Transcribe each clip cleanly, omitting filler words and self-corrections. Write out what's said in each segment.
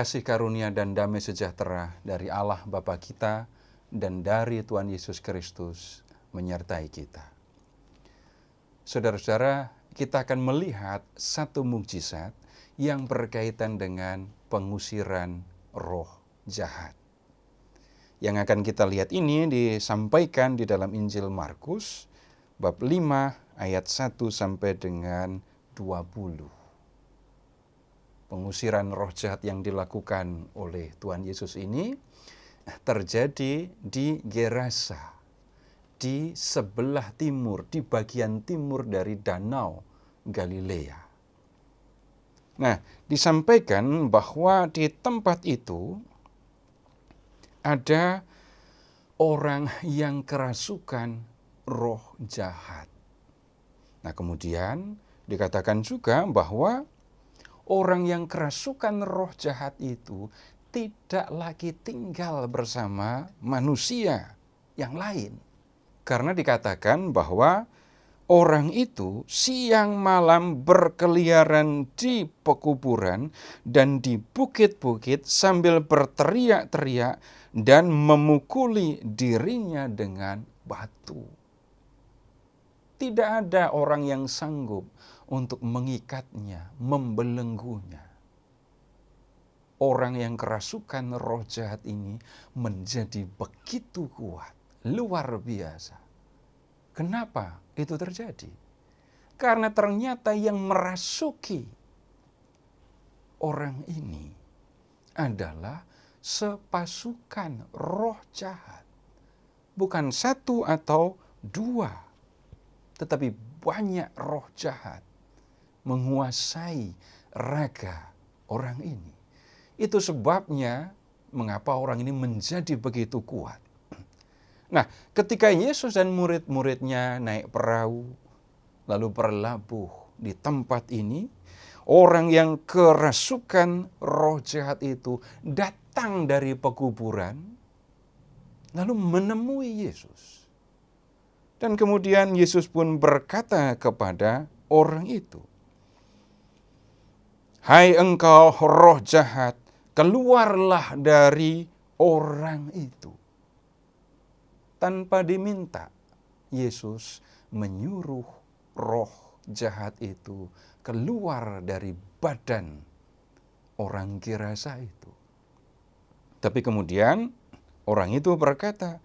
kasih karunia dan damai sejahtera dari Allah Bapa kita dan dari Tuhan Yesus Kristus menyertai kita. Saudara-saudara, kita akan melihat satu mukjizat yang berkaitan dengan pengusiran roh jahat. Yang akan kita lihat ini disampaikan di dalam Injil Markus bab 5 ayat 1 sampai dengan 20. Pengusiran roh jahat yang dilakukan oleh Tuhan Yesus ini terjadi di Gerasa, di sebelah timur, di bagian timur dari Danau Galilea. Nah, disampaikan bahwa di tempat itu ada orang yang kerasukan roh jahat. Nah, kemudian dikatakan juga bahwa orang yang kerasukan roh jahat itu tidak lagi tinggal bersama manusia yang lain. Karena dikatakan bahwa orang itu siang malam berkeliaran di pekuburan dan di bukit-bukit sambil berteriak-teriak dan memukuli dirinya dengan batu. Tidak ada orang yang sanggup untuk mengikatnya, membelenggunya. Orang yang kerasukan roh jahat ini menjadi begitu kuat, luar biasa. Kenapa itu terjadi? Karena ternyata yang merasuki orang ini adalah sepasukan roh jahat. Bukan satu atau dua, tetapi banyak roh jahat menguasai raga orang ini. Itu sebabnya mengapa orang ini menjadi begitu kuat. Nah, ketika Yesus dan murid-muridnya naik perahu, lalu berlabuh di tempat ini, orang yang kerasukan roh jahat itu datang dari pekuburan, lalu menemui Yesus. Dan kemudian Yesus pun berkata kepada orang itu, "Hai engkau roh jahat, keluarlah dari orang itu." Tanpa diminta, Yesus menyuruh roh jahat itu keluar dari badan orang Gerasa itu. Tapi kemudian orang itu berkata,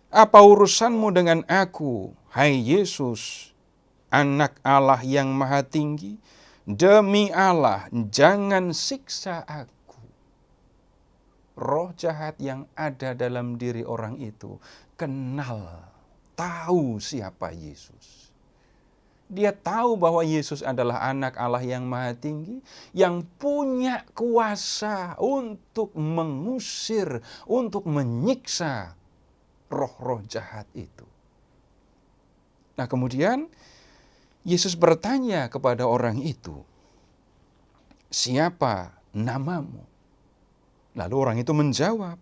"Apa urusanmu dengan aku, hai Yesus, Anak Allah yang Maha Tinggi? Demi Allah, jangan siksa aku." Roh jahat yang ada dalam diri orang itu kenal, tahu siapa Yesus. Dia tahu bahwa Yesus adalah anak Allah yang Maha Tinggi, yang punya kuasa untuk mengusir, untuk menyiksa roh-roh jahat itu. Nah, kemudian Yesus bertanya kepada orang itu, "Siapa namamu?" Lalu orang itu menjawab,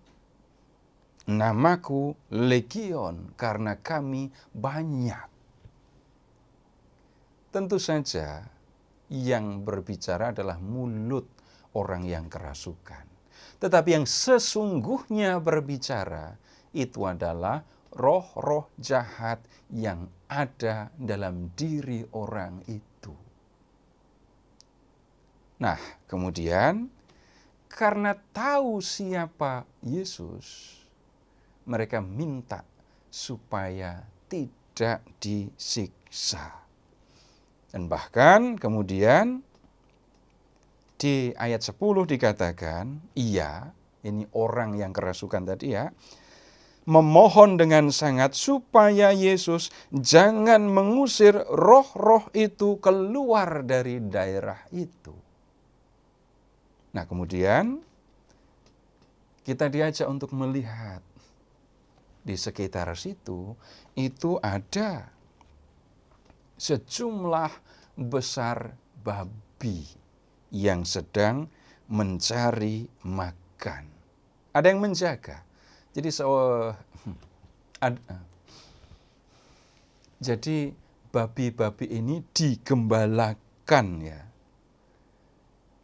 "Namaku Legion, karena kami banyak." Tentu saja yang berbicara adalah mulut orang yang kerasukan. Tetapi yang sesungguhnya berbicara itu adalah roh-roh jahat yang ada dalam diri orang itu. Nah, kemudian karena tahu siapa Yesus, mereka minta supaya tidak disiksa. Dan bahkan kemudian di ayat 10 dikatakan, ini orang yang kerasukan tadi ya, memohon dengan sangat supaya Yesus jangan mengusir roh-roh itu keluar dari daerah itu. Nah, kemudian kita diajak untuk melihat di sekitar situ itu ada sejumlah besar babi yang sedang mencari makan. Ada yang menjaga. Jadi babi-babi ini digembalakan ya.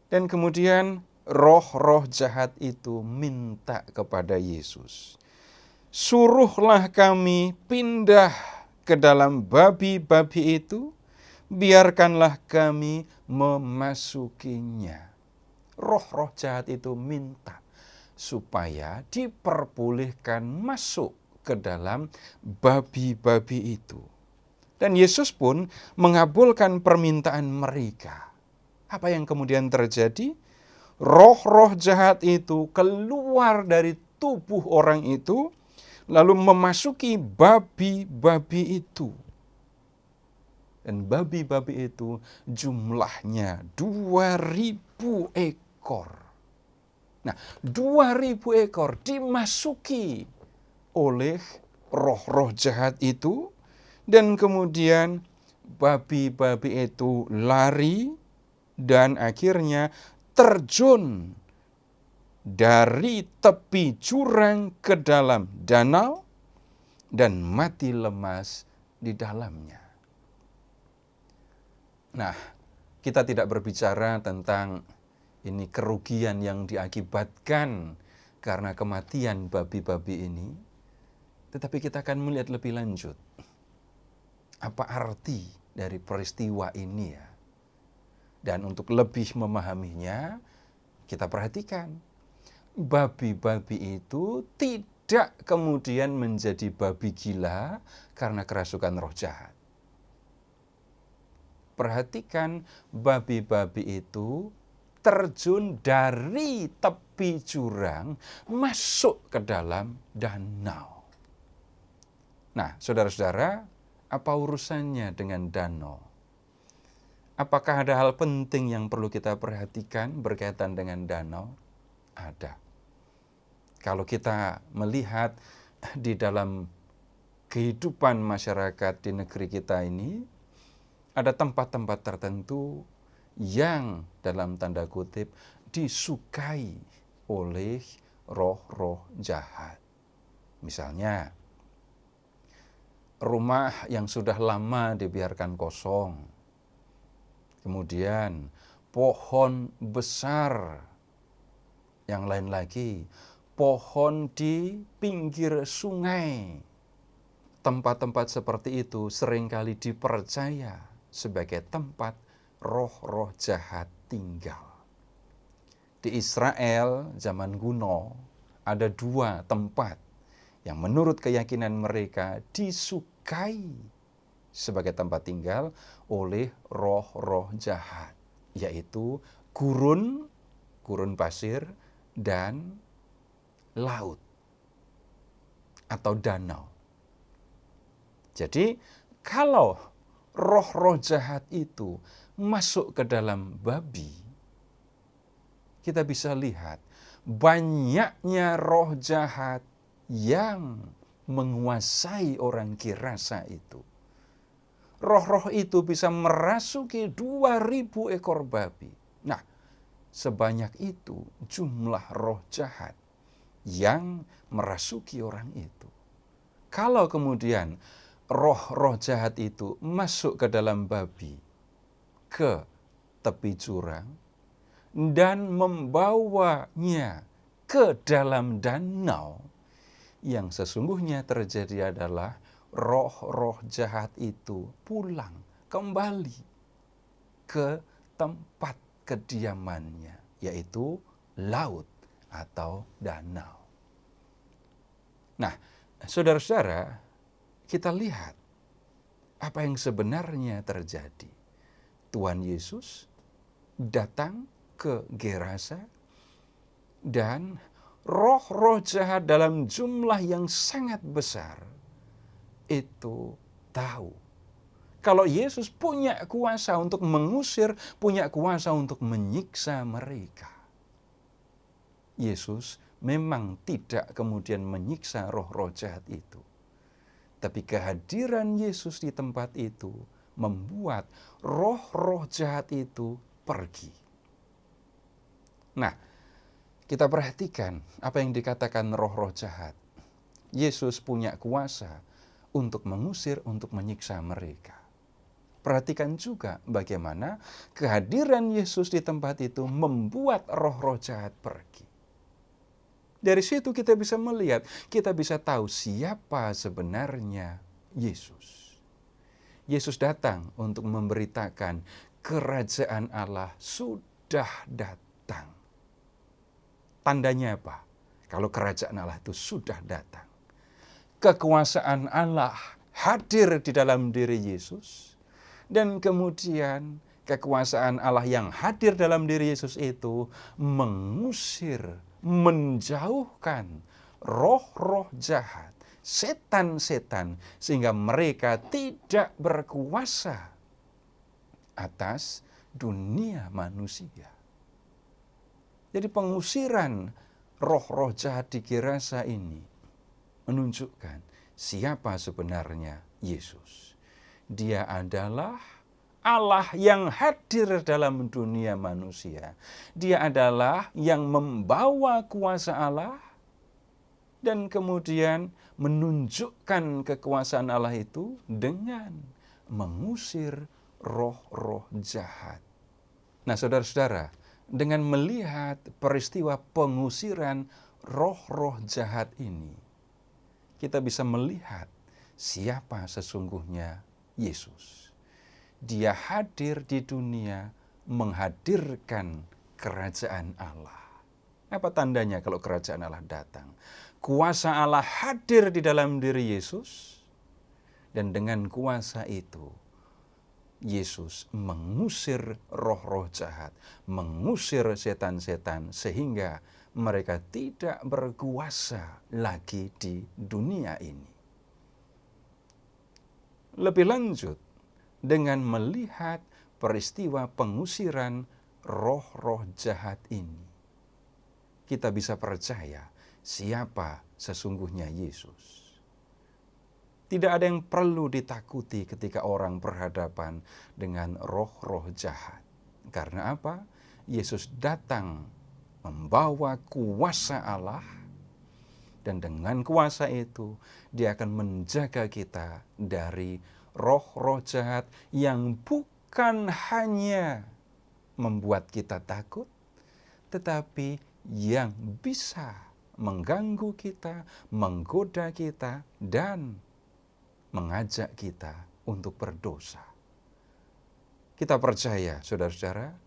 Dan kemudian roh-roh jahat itu minta kepada Yesus, "Suruhlah kami pindah ke dalam babi-babi itu, biarkanlah kami memasukinya." Roh-roh jahat itu minta supaya diperbolehkan masuk ke dalam babi-babi itu. Dan Yesus pun mengabulkan permintaan mereka. Apa yang kemudian terjadi? Roh-roh jahat itu keluar dari tubuh orang itu, lalu memasuki babi-babi itu. Dan babi-babi itu jumlahnya 2.000 ekor. Nah, 2.000 ekor dimasuki oleh roh-roh jahat itu, dan kemudian babi-babi itu lari dan akhirnya terjun dari tepi jurang ke dalam danau dan mati lemas di dalamnya. Nah, kita tidak berbicara tentang ini kerugian yang diakibatkan karena kematian babi-babi ini, tetapi kita akan melihat lebih lanjut. Apa arti dari peristiwa ini ya? Dan untuk lebih memahaminya, kita perhatikan. Babi-babi itu tidak kemudian menjadi babi gila karena kerasukan roh jahat. Perhatikan, babi-babi itu terjun dari tepi jurang masuk ke dalam danau. Nah, saudara-saudara, apa urusannya dengan danau? Apakah ada hal penting yang perlu kita perhatikan berkaitan dengan danau? Ada. Kalau kita melihat di dalam kehidupan masyarakat di negeri kita ini, ada tempat-tempat tertentu yang dalam tanda kutip disukai oleh roh-roh jahat. Misalnya, rumah yang sudah lama dibiarkan kosong. Kemudian, pohon besar. Yang lain lagi, pohon di pinggir sungai. Tempat-tempat seperti itu seringkali dipercaya sebagai tempat roh-roh jahat tinggal. Di Israel zaman kuno ada 2 tempat yang menurut keyakinan mereka disukai sebagai tempat tinggal oleh roh-roh jahat, yaitu gurun pasir dan laut atau danau. Jadi kalau roh-roh jahat itu masuk ke dalam babi, kita bisa lihat banyaknya roh jahat yang menguasai orang Gerasa itu. Roh-roh itu bisa merasuki 2.000 ekor babi. Nah, sebanyak itu jumlah roh jahat yang merasuki orang itu. Kalau kemudian roh-roh jahat itu masuk ke dalam babi, ke tepi jurang, dan membawanya ke dalam danau, yang sesungguhnya terjadi adalah roh-roh jahat itu pulang kembali ke tempat kediamannya, yaitu laut atau danau. Nah, saudara-saudara, kita lihat apa yang sebenarnya terjadi. Tuhan Yesus datang ke Gerasa dan roh-roh jahat dalam jumlah yang sangat besar itu tahu kalau Yesus punya kuasa untuk mengusir, punya kuasa untuk menyiksa mereka. Yesus memang tidak kemudian menyiksa roh-roh jahat itu. Tapi kehadiran Yesus di tempat itu membuat roh-roh jahat itu pergi. Nah, kita perhatikan apa yang dikatakan roh-roh jahat. Yesus punya kuasa untuk mengusir, untuk menyiksa mereka. Perhatikan juga bagaimana kehadiran Yesus di tempat itu membuat roh-roh jahat pergi. Dari situ kita bisa melihat, kita bisa tahu siapa sebenarnya Yesus. Yesus datang untuk memberitakan kerajaan Allah sudah datang. Tandanya apa? Kalau kerajaan Allah itu sudah datang. Kekuasaan Allah hadir di dalam diri Yesus. Dan kemudian kekuasaan Allah yang hadir dalam diri Yesus itu mengusir, menjauhkan roh-roh jahat, setan-setan, sehingga mereka tidak berkuasa atas dunia manusia. Jadi pengusiran roh-roh jahat di Gerasa ini menunjukkan siapa sebenarnya Yesus. Dia adalah Allah yang hadir dalam dunia manusia. Dia adalah yang membawa kuasa Allah dan kemudian menunjukkan kekuasaan Allah itu dengan mengusir roh-roh jahat. Nah, saudara-saudara, dengan melihat peristiwa pengusiran roh-roh jahat ini, kita bisa melihat siapa sesungguhnya Yesus. Dia hadir di dunia menghadirkan kerajaan Allah. Apa tandanya kalau kerajaan Allah datang? Kuasa Allah hadir di dalam diri Yesus, dan dengan kuasa itu Yesus mengusir roh-roh jahat, mengusir setan-setan, sehingga mereka tidak berkuasa lagi di dunia ini. Lebih lanjut, dengan melihat peristiwa pengusiran roh-roh jahat ini, kita bisa percaya siapa sesungguhnya Yesus. Tidak ada yang perlu ditakuti ketika orang berhadapan dengan roh-roh jahat. Karena apa? Yesus datang membawa kuasa Allah, dan dengan kuasa itu Dia akan menjaga kita dari roh-roh jahat yang bukan hanya membuat kita takut, tetapi yang bisa mengganggu kita, menggoda kita, dan mengajak kita untuk berdosa. Kita percaya, saudara-saudara,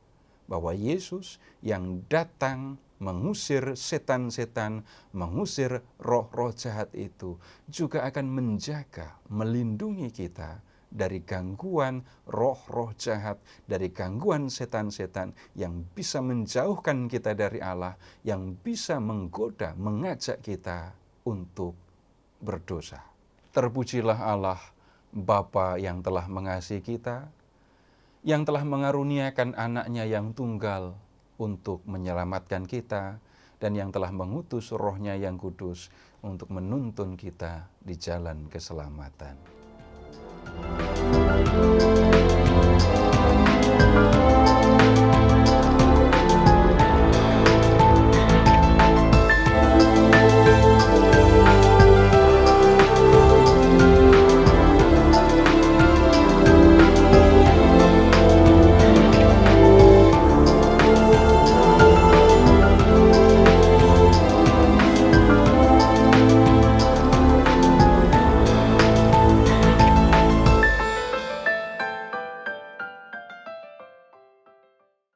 bahwa Yesus yang datang mengusir setan-setan, mengusir roh-roh jahat itu, juga akan menjaga, melindungi kita dari gangguan roh-roh jahat, dari gangguan setan-setan yang bisa menjauhkan kita dari Allah, yang bisa menggoda, mengajak kita untuk berdosa. Terpujilah Allah, Bapa yang telah mengasihi kita, yang telah mengaruniakan anaknya yang tunggal untuk menyelamatkan kita, dan yang telah mengutus Roh-Nya yang kudus untuk menuntun kita di jalan keselamatan.